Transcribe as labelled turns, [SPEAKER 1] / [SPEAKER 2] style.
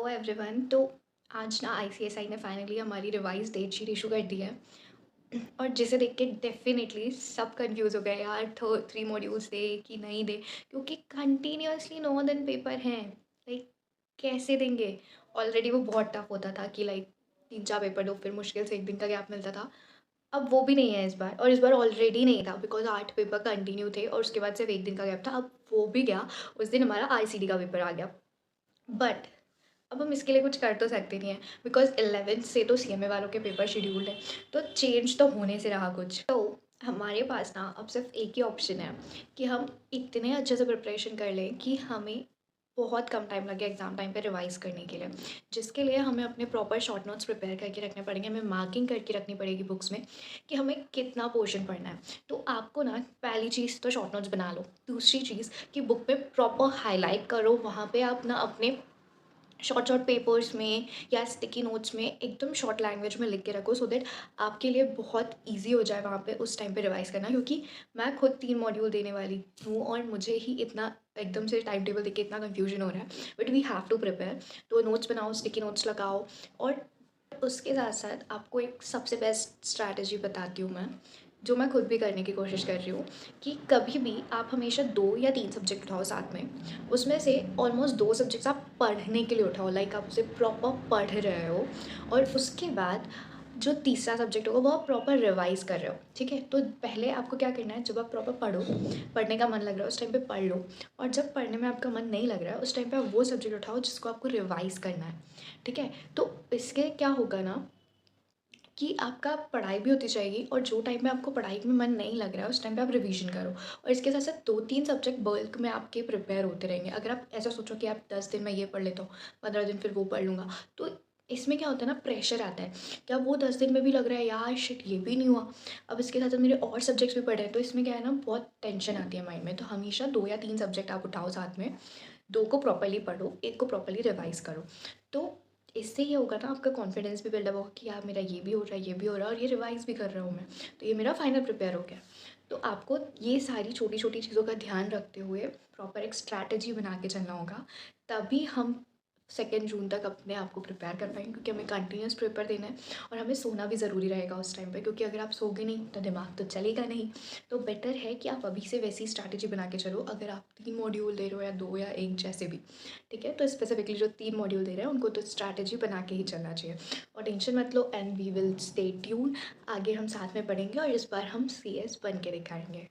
[SPEAKER 1] Hello everyone. तो आज ना आईसीएसआई ने फाइनली हमारी रिवाइज डेट शीट इशू कर दी है। और जिसे देख के डेफिनेटली सब कंफ्यूज हो गए यार, 3 मॉड्यूल्स दे कि नहीं दे, क्योंकि कंटिन्यूअसली 9 दिन पेपर हैं। लाइक कैसे देंगे? ऑलरेडी वो बहुत टफ होता था कि लाइक 3 4 पेपर दो, फिर मुश्किल से 1 दिन का गैप मिलता था। अब वो भी नहीं है इस बार, और इस बार ऑलरेडी नहीं था बिकॉज 8 पेपर कंटिन्यू थे और उसके बाद सिर्फ 1 दिन का गैप था। अब वो भी गया, उस दिन हमारा आईसीडी का पेपर आ गया। बट अब हम इसके लिए कुछ कर तो सकते नहीं हैं बिकॉज 11th से तो सीएमए वालों के पेपर शेड्यूल्ड है। तो चेंज तो होने से रहा कुछ। तो हमारे पास ना अब सिर्फ एक ही ऑप्शन है कि हम इतने अच्छे से प्रिपरेशन कर लें कि हमें बहुत कम टाइम लगे एग्ज़ाम टाइम पे रिवाइज़ करने के लिए, जिसके लिए हमें अपने प्रॉपर शॉर्ट नोट्स प्रिपेयर करके रखने पड़ेंगे। हमें मार्किंग करके रखनी पड़ेगी बुक्स में कि हमें कितना पोर्शन पढ़ना है। तो आपको ना पहली चीज़ तो शॉर्ट नोट्स बना लो। दूसरी चीज़ कि बुक पे प्रॉपर हाईलाइट करो, वहाँ पे आप ना अपने शॉर्ट शॉर्ट पेपर्स में या स्टिकी नोट्स में एकदम शॉर्ट लैंग्वेज में लिख के रखो, सो दैट आपके लिए बहुत इजी हो जाए वहाँ पे उस टाइम पे रिवाइज़ करना। क्योंकि मैं खुद 3 मॉड्यूल देने वाली हूँ और मुझे ही इतना एकदम से टाइम टेबल देख के इतना कन्फ्यूजन हो रहा है। But we have to prepare. तो नोट्स बनाओ, स्टिकी नोट्स लगाओ। और उसके साथ साथ आपको एक सबसे बेस्ट स्ट्रैटेजी बताती हूँ मैं, जो मैं खुद भी करने की कोशिश कर रही हूँ, कि कभी भी आप हमेशा 2 या 3 सब्जेक्ट उठाओ साथ में। उसमें से ऑलमोस्ट 2 सब्जेक्ट्स आप पढ़ने के लिए उठाओ, लाइक आप उसे प्रॉपर पढ़ रहे हो। और उसके बाद जो तीसरा सब्जेक्ट होगा वो आप प्रॉपर रिवाइज़ कर रहे हो। ठीक है, तो पहले आपको क्या करना है, जब आप प्रॉपर पढ़ो, पढ़ने का मन लग रहा है उस टाइम पे पढ़ लो। और जब पढ़ने में आपका मन नहीं लग रहा है उस टाइम पे आप वो सब्जेक्ट उठाओ जिसको आपको रिवाइज़ करना है। ठीक है, तो इसके क्या होगा ना कि आपका पढ़ाई भी होती जाएगी, और जो टाइम पे आपको पढ़ाई में मन नहीं लग रहा है उस टाइम पे आप रिवीजन करो। और इसके साथ साथ 2 3 सब्जेक्ट बल्क में आपके प्रिपेयर होते रहेंगे। अगर आप ऐसा सोचो कि आप 10 दिन में ये पढ़ लेता हूँ, 15 दिन फिर वो पढ़ लूँगा, तो इसमें क्या होता है ना, प्रेशर आता है कि अब वो 10 दिन में भी लग रहा है यार शिट ये भी नहीं हुआ, अब इसके साथ साथ मेरे और सब्जेक्ट्स भी पढ़े हैं। तो इसमें क्या है ना, बहुत टेंशन आती है माइंड में। तो हमेशा 2 या 3 सब्जेक्ट आप उठाओ साथ में, 2 को प्रॉपर्ली पढ़ो, 1 को प्रॉपर्ली रिवाइज़ करो। तो इससे ये होगा ना, आपका कॉन्फिडेंस भी बिल्डअप होगा कि यार मेरा ये भी हो रहा है, ये भी हो रहा है, और ये रिवाइज़ भी कर रहा हूँ मैं, तो ये मेरा फाइनल प्रिपेयर हो गया। तो आपको ये सारी छोटी छोटी चीज़ों का ध्यान रखते हुए प्रॉपर एक स्ट्रैटेजी बना के चलना होगा। तभी हम 2 जून तक अपने आप को प्रिपेयर कर पाएंगे, क्योंकि हमें कंटिन्यूस पेपर देना है। और हमें सोना भी ज़रूरी रहेगा उस टाइम पे, क्योंकि अगर आप सोगे नहीं तो दिमाग तो चलेगा नहीं। तो बेटर है कि आप अभी से वैसी स्ट्रैटेजी बना के चलो, अगर आप 3 मॉड्यूल दे रहे हो या 2 या 1 जैसे भी। ठीक है, तो स्पेसिफिकली जो 3 मॉड्यूल दे रहे हैं उनको तो स्ट्रैटेजी बना के ही चलना चाहिए। और टेंशन मत लो, and we will stay tune. आगे हम साथ में पढ़ेंगे और इस बार हम सीएस बन के दिखाएंगे।